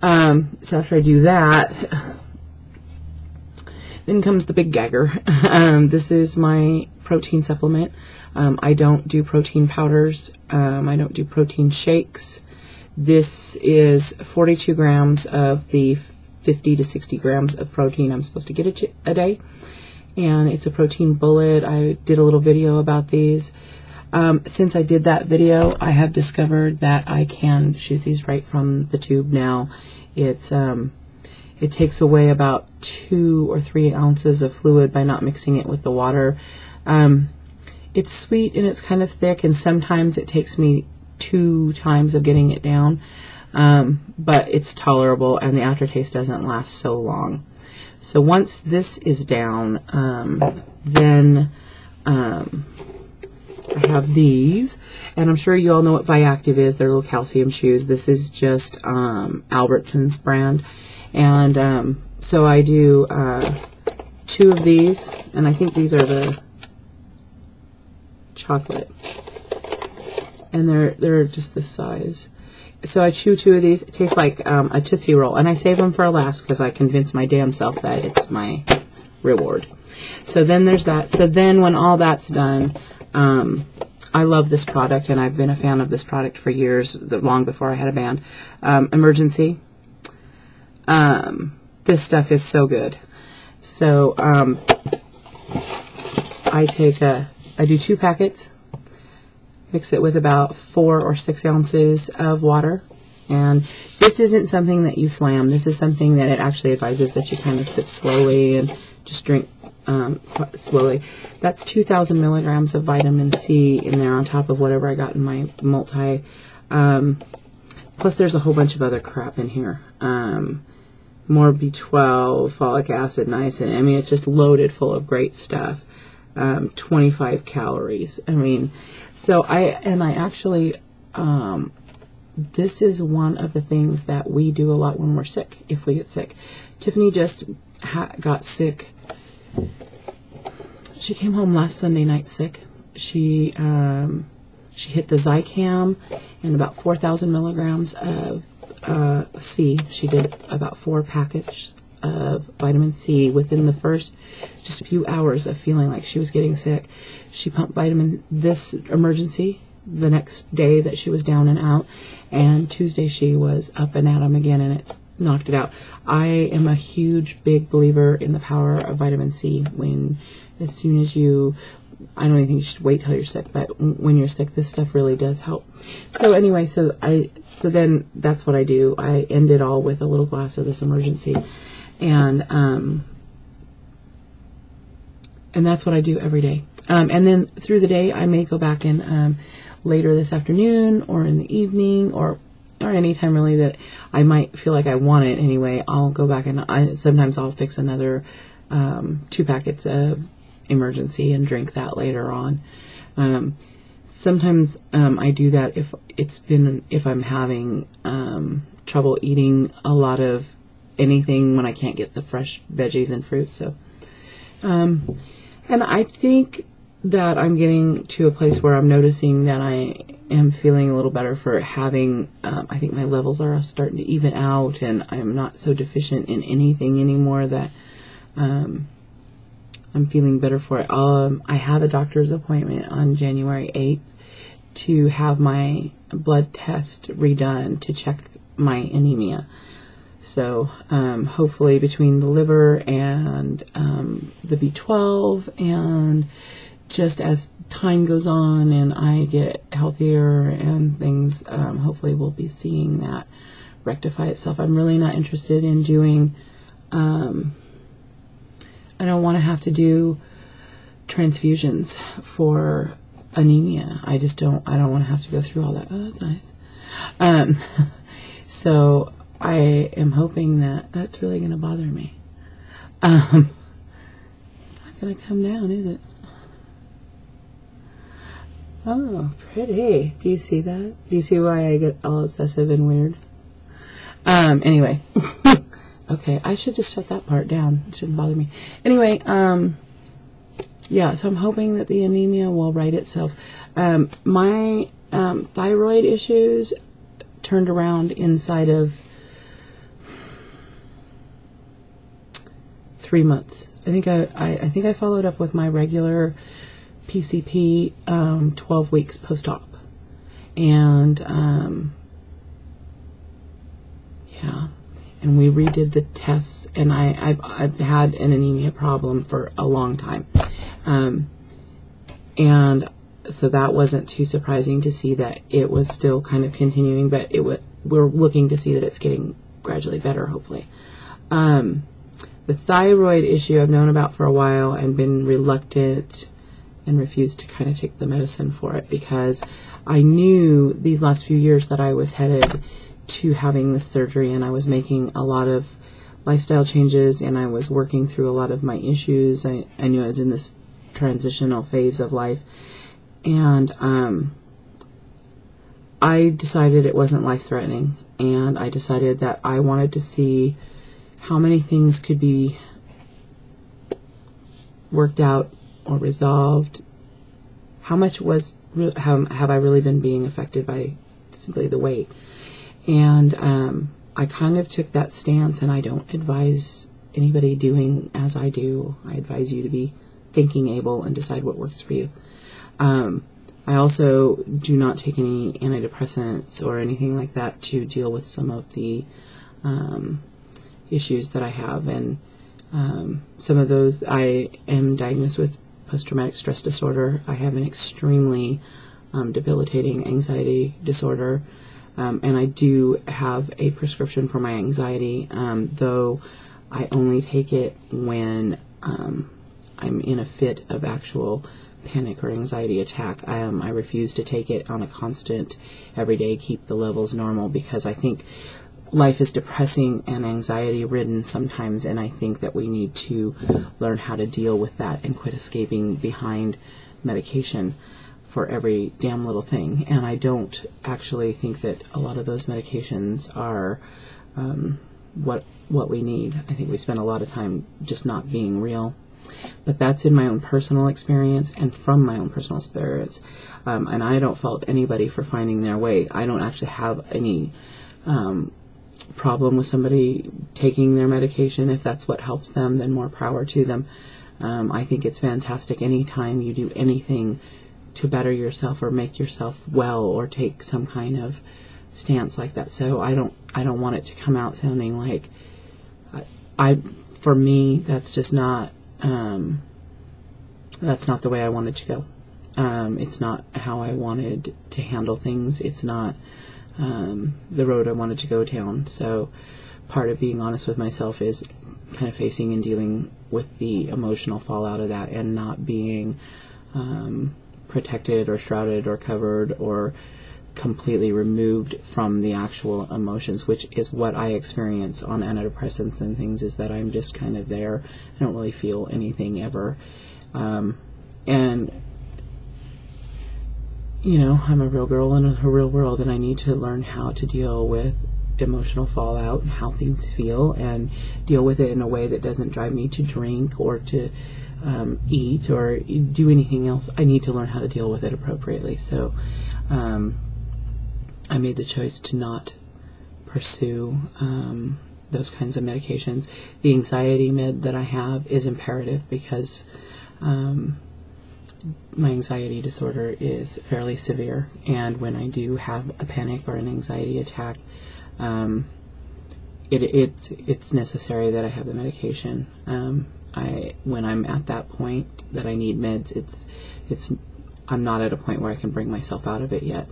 So after I do that, then comes the big gagger. This is my protein supplement. I don't do protein powders. I don't do protein shakes. This is 42 grams of the 50 to 60 grams of protein I'm supposed to get a day. And it's a protein bullet. I did a little video about these. Since I did that video, I have discovered that I can shoot these right from the tube now. It takes away about 2 or 3 ounces of fluid by not mixing it with the water. It's sweet and it's kind of thick, and sometimes it takes me 2 times of getting it down, but it's tolerable and the aftertaste doesn't last so long. So once this is down, then I have these, and I'm sure you all know what Viactive is. They're little calcium shoes. This is just Albertson's brand, and so I do 2 of these, and I think these are the chocolate, and they're just this size. So I chew 2 of these. It tastes like a Tootsie Roll, and I save them for last because I convince my damn self that it's my reward. So then there's that. So then when all that's done, I love this product, and I've been a fan of this product for years, long before I had a band. Emergency. This stuff is so good. So I do 2 packets. Mix it with about 4 or 6 ounces of water. And this isn't something that you slam. This is something that it actually advises that you kind of sip slowly and just drink slowly. That's 2,000 milligrams of vitamin C in there on top of whatever I got in my multi. Plus there's a whole bunch of other crap in here. More B12, folic acid, niacin. I mean, it's just loaded full of great stuff. 25 calories. I mean, so I actually, this is one of the things that we do a lot when we're sick, if we get sick. Tiffany just got sick. She came home last Sunday night sick. She hit the Zicam and about 4,000 milligrams of C. She did about 4 packets of vitamin C within the first just a few hours of feeling like she was getting sick. She pumped this emergency the next day that she was down and out, and Tuesday she was up and at 'em again, and it's knocked it out. I am a huge big believer in the power of vitamin C. As soon as I don't even think you should wait till you're sick, but when you're sick, this stuff really does help. So anyway, so then that's what I do. I end it all with a little glass of this emergency. And that's what I do every day. And then through the day, I may go back and later this afternoon or in the evening or anytime really that I might feel like I want it anyway, I'll go back and sometimes I'll fix another 2 packets of emergency and drink that later on. Sometimes I do that if I'm having trouble eating a lot of anything when I can't get the fresh veggies and fruit. So, and I think that I'm getting to a place where I'm noticing that I am feeling a little better for having, I think my levels are starting to even out, and I'm not so deficient in anything anymore that I'm feeling better for it. I have a doctor's appointment on January 8th to have my blood test redone to check my anemia. So hopefully between the liver and the B12 and just as time goes on and I get healthier and things, hopefully we'll be seeing that rectify itself. I'm really not interested in doing, I don't want to have to do transfusions for anemia. I don't want to have to go through all that. Oh, that's nice. So I am hoping that that's really going to bother me. It's not going to come down, is it? Oh, pretty. Do you see that? Do you see why I get all obsessive and weird? Anyway. Okay, I should just shut that part down. It shouldn't bother me. Anyway, yeah, so I'm hoping that the anemia will right itself. My thyroid issues turned around inside of 3 months. I think I followed up with my regular PCP 12 weeks post-op. And yeah, and we redid the tests, and I've had an anemia problem for a long time. And so that wasn't too surprising to see that it was still kind of continuing, but we're looking to see that it's getting gradually better, hopefully. The thyroid issue I've known about for a while and been reluctant and refused to kind of take the medicine for it, because I knew these last few years that I was headed to having this surgery, and I was making a lot of lifestyle changes, and I was working through a lot of my issues. I knew I was in this transitional phase of life, and I decided it wasn't life-threatening, and I decided that I wanted to see how many things could be worked out or resolved. How much have I really been being affected by simply the weight? And I kind of took that stance, and I don't advise anybody doing as I do. I advise you to be thinking able and decide what works for you. I also do not take any antidepressants or anything like that to deal with some of the issues that I have, and some of those, I am diagnosed with post-traumatic stress disorder. I have an extremely debilitating anxiety disorder, and I do have a prescription for my anxiety, though I only take it when I'm in a fit of actual panic or anxiety attack. I refuse to take it on a constant, everyday, keep the levels normal, because I think life is depressing and anxiety ridden sometimes, and I think that we need to learn how to deal with that and quit escaping behind medication for every damn little thing. And I don't actually think that a lot of those medications are what we need. I think we spend a lot of time just not being real. But that's in my own personal experience and from my own personal experience. And I don't fault anybody for finding their way. I don't actually have any problem with somebody taking their medication. If that's what helps them, then more power to them. I think it's fantastic anytime you do anything to better yourself or make yourself well or take some kind of stance like that. So I don't want it to come out sounding like for me, that's just not that's not the way I wanted to go. It's not how I wanted to handle things. It's not the road I wanted to go down. So part of being honest with myself is kind of facing and dealing with the emotional fallout of that, and not being protected or shrouded or covered or completely removed from the actual emotions, which is what I experience on antidepressants and things, is that I'm just kind of there. I don't really feel anything ever. And you know, I'm a real girl in a real world, and I need to learn how to deal with emotional fallout and how things feel, and deal with it in a way that doesn't drive me to drink or to eat or do anything else. I need to learn how to deal with it appropriately. So I made the choice to not pursue those kinds of medications. The anxiety med that I have is imperative, because my anxiety disorder is fairly severe, and when I do have a panic or an anxiety attack, it's necessary that I have the medication. When I'm at that point that I need meds, I'm not at a point where I can bring myself out of it yet.